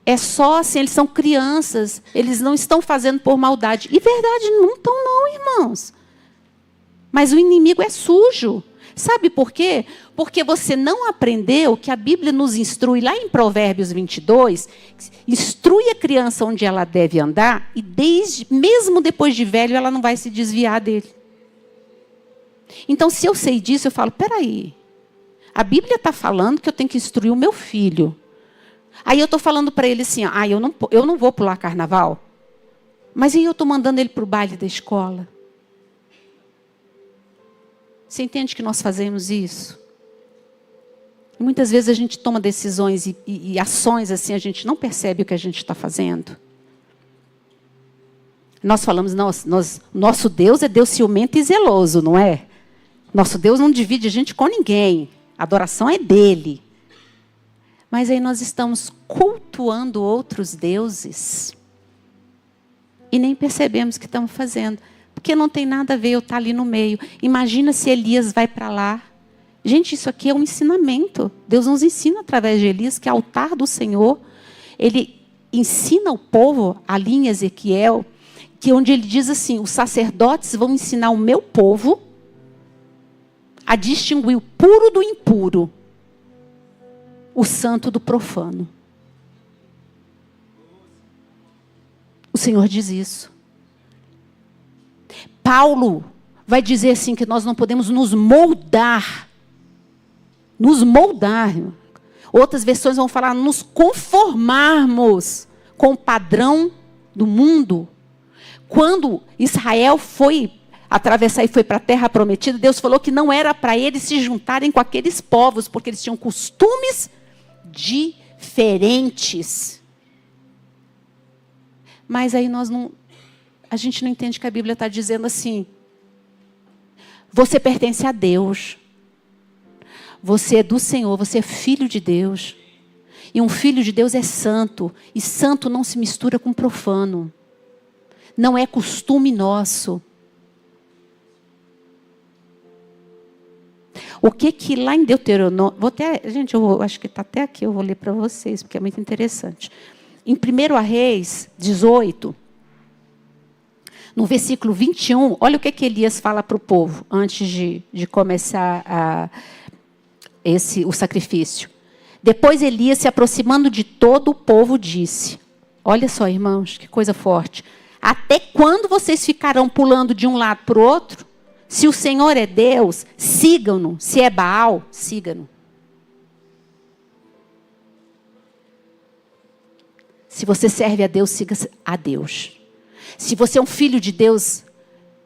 É só assim, eles são crianças. Eles não estão fazendo por maldade. E verdade, não estão não, irmãos. Mas o inimigo é sujo. Sabe por quê? Porque você não aprendeu que a Bíblia nos instrui, lá em Provérbios 22, instrui a criança onde ela deve andar, e mesmo depois de velho, ela não vai se desviar dele. Então, se eu sei disso, eu falo, peraí, a Bíblia está falando que eu tenho que instruir o meu filho. Aí eu estou falando para ele assim, eu não vou pular carnaval, mas aí eu estou mandando ele para o baile da escola. Você entende que nós fazemos isso? Muitas vezes a gente toma decisões e ações assim, a gente não percebe o que a gente está fazendo. Nós falamos, nosso Deus é Deus ciumento e zeloso, não é? Nosso Deus não divide a gente com ninguém. A adoração é dele. Mas aí nós estamos cultuando outros deuses. E nem percebemos o que estamos fazendo. Porque não tem nada a ver eu estar ali no meio. Imagina se Elias vai para lá. Gente, isso aqui é um ensinamento. Deus nos ensina através de Elias, que é o altar do Senhor. Ele ensina o povo, ali em Ezequiel, que onde ele diz assim, os sacerdotes vão ensinar o meu povo a distinguir o puro do impuro, o santo do profano. O Senhor diz isso. Paulo vai dizer assim que nós não podemos nos moldar. Nos moldar. Outras versões vão falar nos conformarmos com o padrão do mundo. Quando Israel foi atravessar e foi para a terra prometida, Deus falou que não era para eles se juntarem com aqueles povos, porque eles tinham costumes diferentes. Mas aí a gente não entende que a Bíblia está dizendo assim, você pertence a Deus, você é do Senhor, você é filho de Deus, e um filho de Deus é santo, e santo não se mistura com profano, não é costume nosso. O que lá em Deuteronômio, eu acho que está até aqui, eu vou ler para vocês, porque é muito interessante. Em 1 Reis 18, no versículo 21, olha o que Elias fala para o povo, antes de começar o sacrifício. Depois Elias, se aproximando de todo o povo, disse, olha só, irmãos, que coisa forte. Até quando vocês ficarão pulando de um lado para o outro? Se o Senhor é Deus, sigam-no. Se é Baal, sigam-no. Se você serve a Deus, siga a Deus. Se você é um filho de Deus,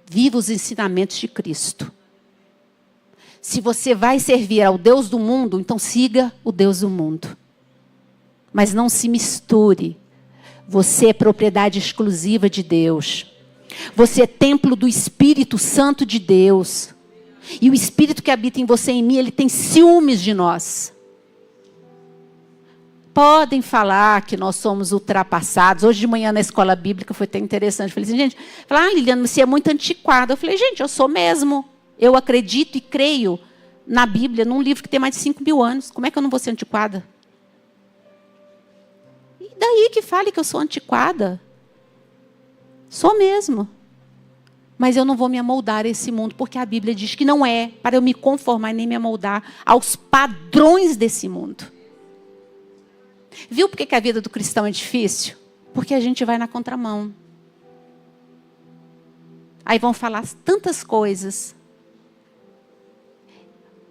viva os ensinamentos de Cristo. Se você vai servir ao Deus do mundo, então siga o Deus do mundo. Mas não se misture. Você é propriedade exclusiva de Deus. Você é templo do Espírito Santo de Deus. E o Espírito que habita em você e em mim, ele tem ciúmes de nós. Podem falar que nós somos ultrapassados. Hoje de manhã na escola bíblica foi até interessante. Eu falei assim, gente, Liliana, você é muito antiquada. Eu falei, gente, eu sou mesmo. Eu acredito e creio na Bíblia, num livro que tem mais de 5.000 anos. Como é que eu não vou ser antiquada? E daí que fale que eu sou antiquada? Sou mesmo. Mas eu não vou me amoldar a esse mundo, porque a Bíblia diz que não é para eu me conformar nem me amoldar aos padrões desse mundo. Viu por que a vida do cristão é difícil? Porque a gente vai na contramão. Aí vão falar tantas coisas.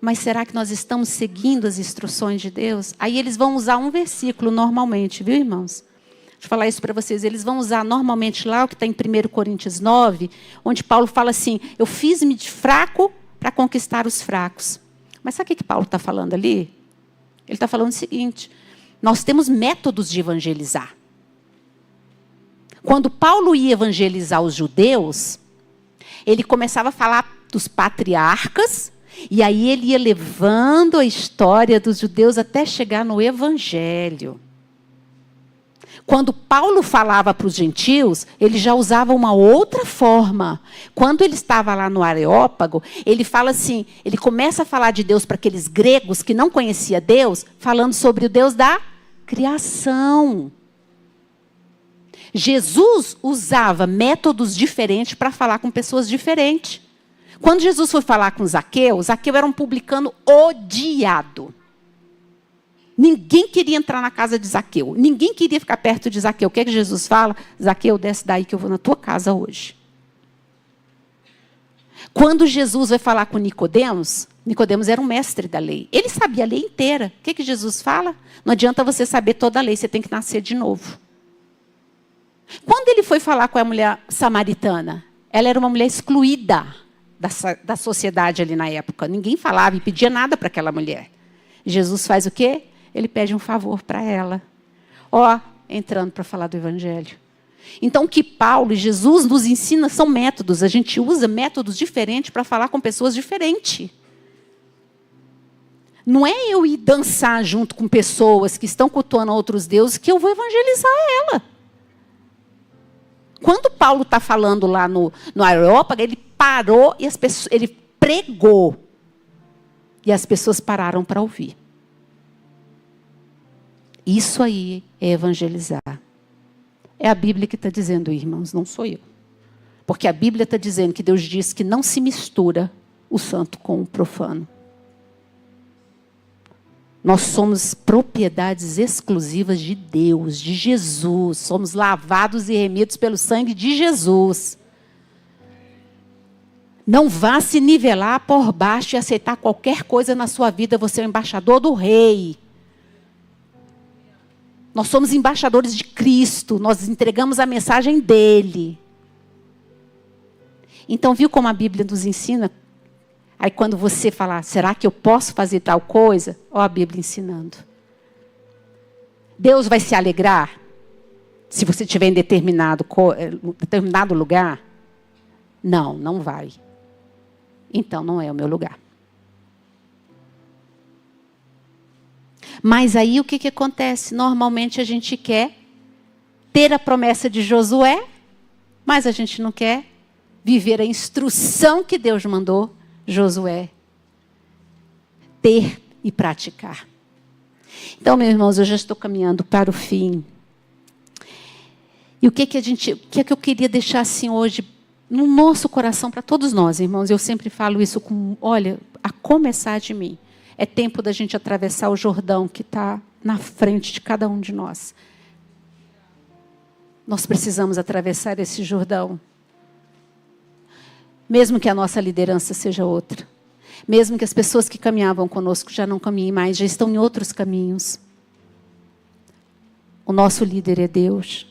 Mas será que nós estamos seguindo as instruções de Deus? Aí eles vão usar um versículo normalmente, viu, irmãos? Deixa eu falar isso para vocês. Eles vão usar normalmente lá o que está em 1 Coríntios 9, onde Paulo fala assim, eu fiz-me de fraco para conquistar os fracos. Mas sabe o que Paulo está falando ali? Ele está falando o seguinte, nós temos métodos de evangelizar. Quando Paulo ia evangelizar os judeus, ele começava a falar dos patriarcas, e aí ele ia levando a história dos judeus até chegar no Evangelho. Quando Paulo falava para os gentios, ele já usava uma outra forma. Quando ele estava lá no Areópago, ele fala assim, ele começa a falar de Deus para aqueles gregos que não conheciam Deus, falando sobre o Deus da criação. Jesus usava métodos diferentes para falar com pessoas diferentes. Quando Jesus foi falar com Zaqueu, Zaqueu era um publicano odiado. Ninguém queria entrar na casa de Zaqueu. Ninguém queria ficar perto de Zaqueu. O que é que Jesus fala? Zaqueu, desce daí que eu vou na tua casa hoje. Quando Jesus vai falar com Nicodemos, Nicodemos era um mestre da lei. Ele sabia a lei inteira. O que é que Jesus fala? Não adianta você saber toda a lei, você tem que nascer de novo. Quando ele foi falar com a mulher samaritana, ela era uma mulher excluída da sociedade ali na época. Ninguém falava e pedia nada para aquela mulher. Jesus faz o quê? Ele pede um favor para ela. Entrando para falar do Evangelho. Então, o que Paulo e Jesus nos ensina são métodos. A gente usa métodos diferentes para falar com pessoas diferentes. Não é eu ir dançar junto com pessoas que estão cultuando outros deuses que eu vou evangelizar ela. Quando Paulo está falando lá no Areópago, ele parou e ele pregou. E as pessoas pararam para ouvir. Isso aí é evangelizar. É a Bíblia que está dizendo, irmãos, não sou eu. Porque a Bíblia está dizendo que Deus diz que não se mistura o santo com o profano. Nós somos propriedades exclusivas de Deus, de Jesus. Somos lavados e remidos pelo sangue de Jesus. Não vá se nivelar por baixo e aceitar qualquer coisa na sua vida. Você é o embaixador do rei. Nós somos embaixadores de Cristo. Nós entregamos a mensagem dele. Então, viu como a Bíblia nos ensina? Aí quando você falar, será que eu posso fazer tal coisa? Ó, a Bíblia ensinando. Deus vai se alegrar se você estiver em determinado lugar? Não, não vai. Então não é o meu lugar. Mas aí o que acontece? Normalmente a gente quer ter a promessa de Josué, mas a gente não quer viver a instrução que Deus mandou Josué ter e praticar. Então, meus irmãos, eu já estou caminhando para o fim. E o que eu queria deixar assim hoje no nosso coração para todos nós, irmãos? Eu sempre falo isso a começar de mim. É tempo da gente atravessar o Jordão que está na frente de cada um de nós. Nós precisamos atravessar esse Jordão. Mesmo que a nossa liderança seja outra. Mesmo que as pessoas que caminhavam conosco já não caminhem mais, já estão em outros caminhos. O nosso líder é Deus.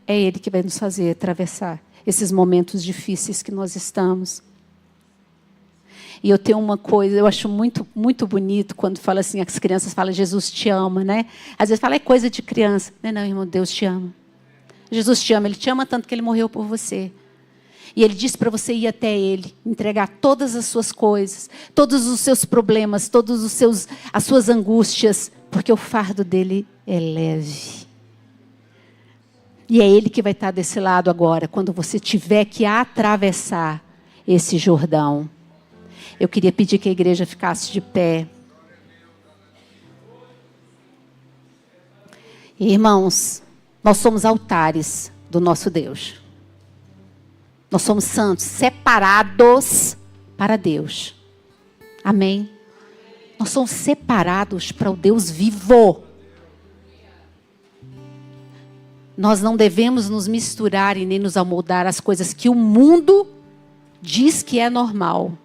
É Ele que vai nos fazer atravessar esses momentos difíceis que nós estamos. E eu tenho uma coisa, eu acho muito, muito bonito quando fala assim, as crianças falam, Jesus te ama, né? Às vezes fala, é coisa de criança. Não, irmão, Deus te ama. Jesus te ama, Ele te ama tanto que Ele morreu por você. E Ele disse para você ir até Ele, entregar todas as suas coisas, todos os seus problemas, todos as suas angústias, porque o fardo dele é leve. E é Ele que vai estar desse lado agora, quando você tiver que atravessar esse Jordão. Eu queria pedir que a igreja ficasse de pé. Irmãos, nós somos altares do nosso Deus. Nós somos santos, separados para Deus. Amém? Nós somos separados para o Deus vivo. Nós não devemos nos misturar e nem nos amoldar às coisas que o mundo diz que é normal.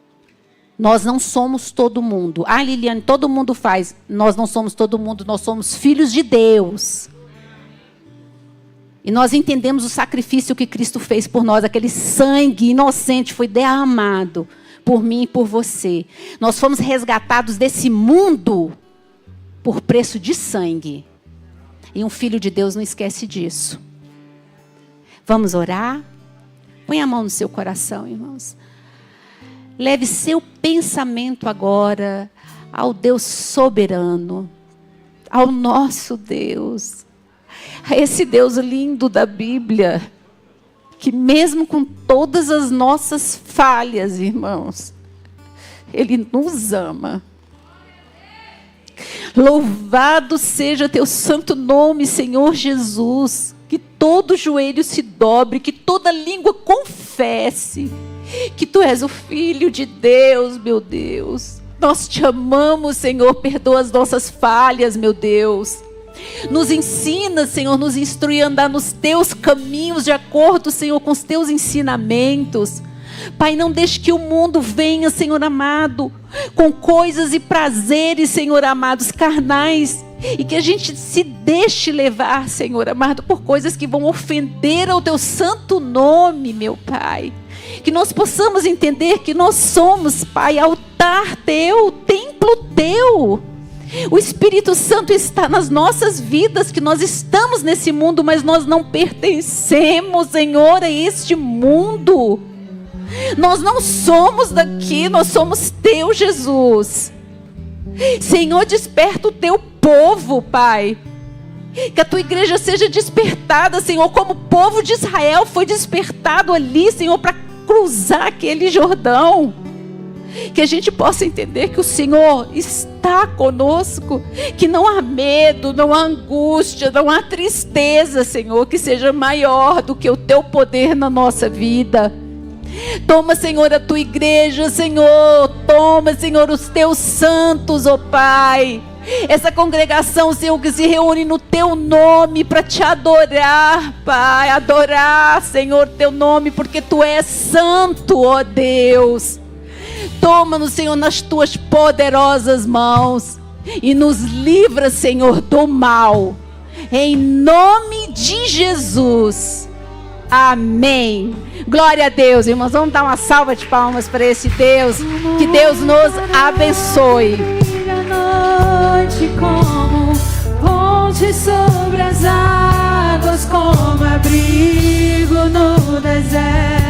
Nós não somos todo mundo. Ah, Liliane, todo mundo faz. Nós não somos todo mundo, nós somos filhos de Deus. E nós entendemos o sacrifício que Cristo fez por nós. Aquele sangue inocente foi derramado por mim e por você. Nós fomos resgatados desse mundo por preço de sangue. E um filho de Deus não esquece disso. Vamos orar? Põe a mão no seu coração, irmãos. Leve seu pensamento agora ao Deus soberano, ao nosso Deus, a esse Deus lindo da Bíblia, que mesmo com todas as nossas falhas, irmãos, Ele nos ama. Louvado seja teu santo nome, Senhor Jesus. Que todo joelho se dobre, que toda língua confesse que Tu és o Filho de Deus, meu Deus. Nós Te amamos, Senhor, perdoa as nossas falhas, meu Deus. Nos ensina, Senhor, nos instrui a andar nos Teus caminhos, de acordo, Senhor, com os Teus ensinamentos. Pai, não deixe que o mundo venha, Senhor amado, com coisas e prazeres, Senhor amados, carnais, e que a gente se deixe levar, Senhor amado, por coisas que vão ofender ao Teu santo nome, meu Pai. Que nós possamos entender que nós somos, Pai, altar Teu, templo Teu. O Espírito Santo está nas nossas vidas, que nós estamos nesse mundo, mas nós não pertencemos, Senhor, a este mundo. Nós não somos daqui, nós somos Teu, Jesus. Senhor, desperta o Teu povo, Pai. Que a Tua igreja seja despertada, Senhor, como o povo de Israel foi despertado ali, Senhor, para cruzar aquele Jordão. Que a gente possa entender que o Senhor está conosco, que não há medo, não há angústia, não há tristeza, Senhor, que seja maior do que o Teu poder na nossa vida. Toma, Senhor, a Tua igreja, Senhor. Toma, Senhor, os Teus santos, ó Pai. Essa congregação, Senhor, que se reúne no Teu nome para Te adorar, Pai. Adorar, Senhor, Teu nome, porque Tu és santo, ó Deus. Toma-nos, Senhor, nas Tuas poderosas mãos e nos livra, Senhor, do mal. Em nome de Jesus. Amém. Glória a Deus, irmãos. Vamos dar uma salva de palmas para esse Deus. Que Deus nos abençoe. A noite como ponte sobre as águas, como abrigo no deserto.